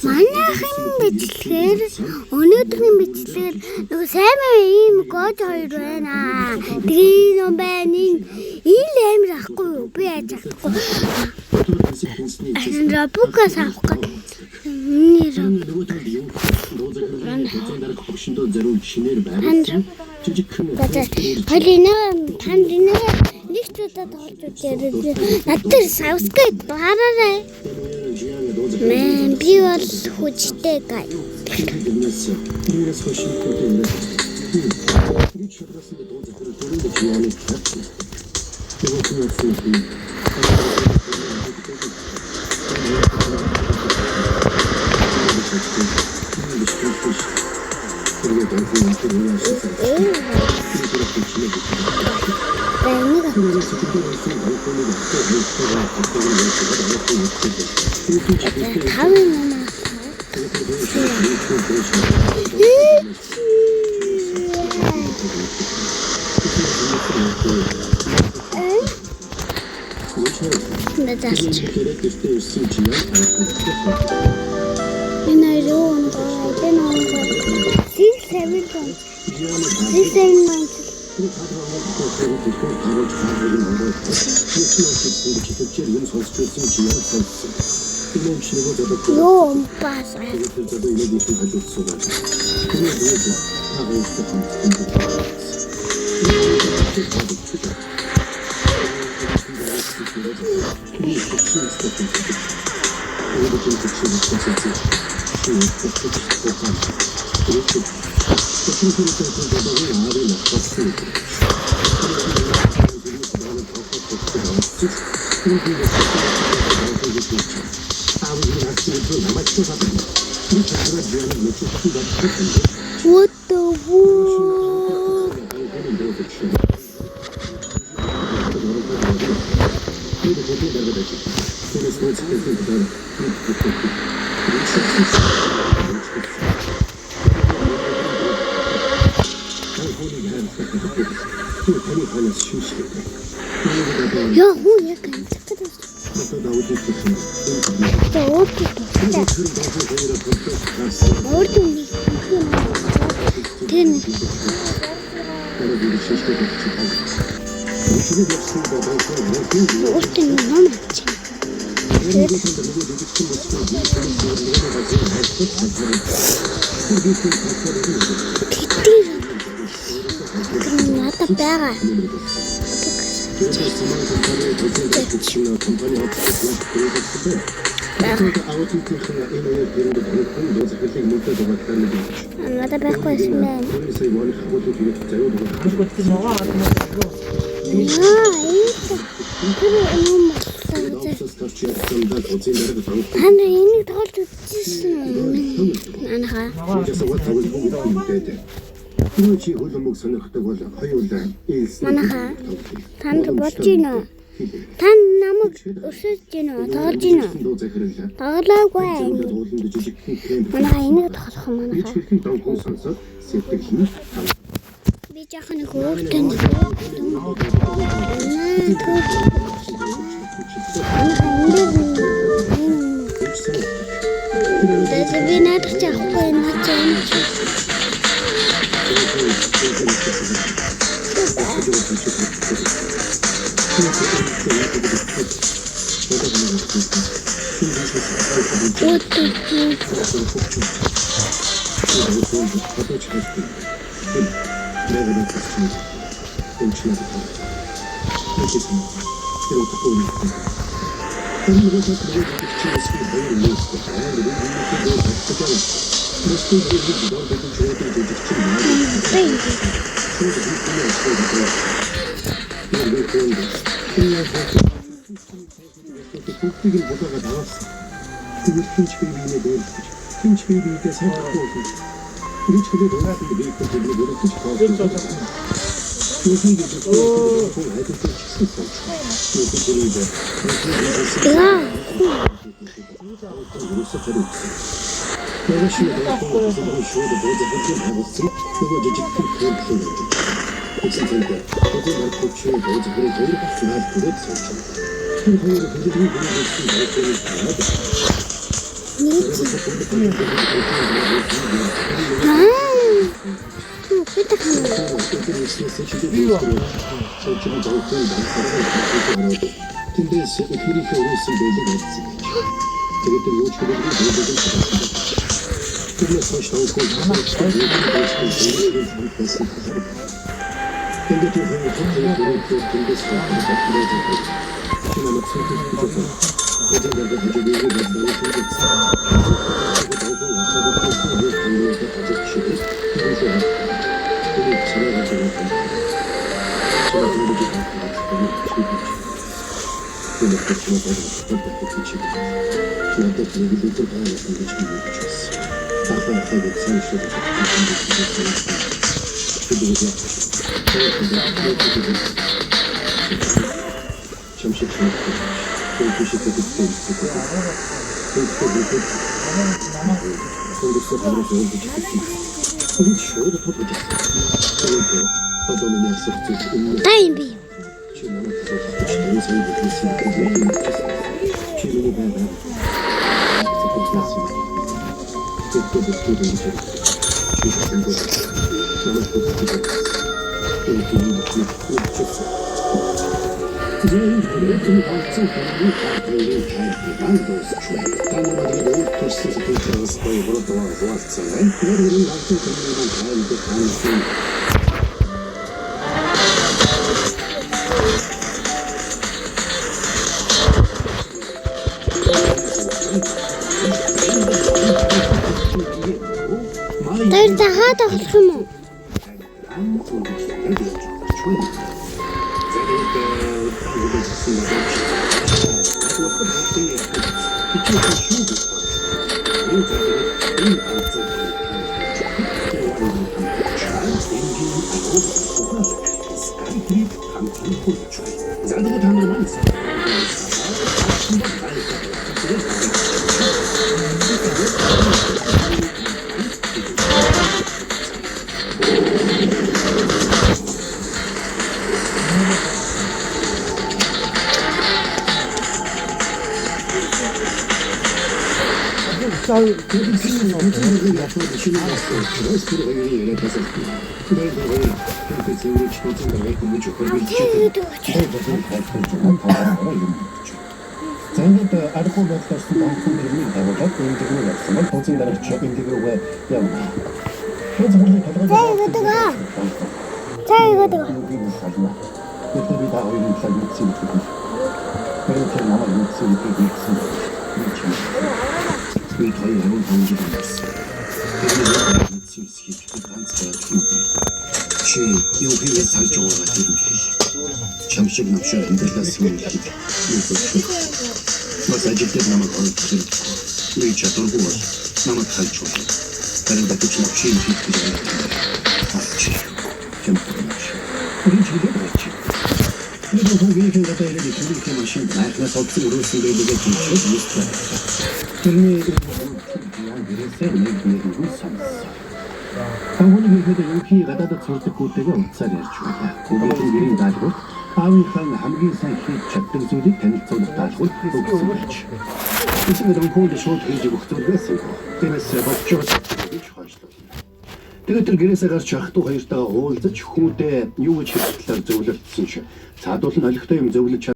Манайхын бичлэгээр өнөөдрийн бичлэгээр нөгөө сайн ийм гож хоёр байна. Тэгээ юм байна. Ил амир ахгүй юу? Би яаж чадахгүй. Рабукас авах гэж. Надад савскайг бараарай. Мен би бол хүчтэй гай. What the world? Ja, hoe je kan het. Танд болж гинэ. Тан намайг өсөж гинэ. Тоглож гинэ. Тоглоогүй. Манайха энийг тоглох юм манайха. Би жаахан хөөртэй нэг. Би надад яахгүй юм чинь. тэндээс ихэрийнхээ өрөөсөн байлиг олцсон. Тэгээд юу ч хэлээгүй байлиг олцсон. Тэрнээс хойш тавгүй хамаач байсан. Тэгээд юу хийх вэ? Тэндээс Тайм би. Тэр дахиад авах юм уу? Зэнгэд аргагүй байдлаас банкны нэрний дагуулад интегрээ болсон бол тооцын дараач интегрээ явна. Чамшиг навшиг амьдралаас үлдэх. Бас ажилтнууд намайг олдсон. Би чадваргүй бол намайг халж байна. Харин батж навшиг хийх гэж байна. Чампионч. Үргэлж хэлээч. Нэг хүүгийн гадаа ирээд түүний машин байхнаас олсон өрөөсөн байлгаа хийчихсэн юм. Тэрний яа гэрээсээ нэг хүссэн. Таны хэлээд юуки гадаадд сурдаг хүүтэйгээ унцаар ярьж байна. Хүүгийн гэрийн даалгавар аавынхаа хамгийн сайн хийж чаддаг зүйлийг танилцуулах даалгавар өгсөн байж. Эсвэл хөөд шууд хийж өгөх зүйл байсан. Тэрээс боччоо гэж хойшлоо. Тэгээд тэр гэрээсээ гарч ах トゥ хоёртойгоо уулзаж хүүдээ юу гэж хэлэхээр зөвлөлдсөн шүү. Цаадуул нь олигтой юм зөвлөж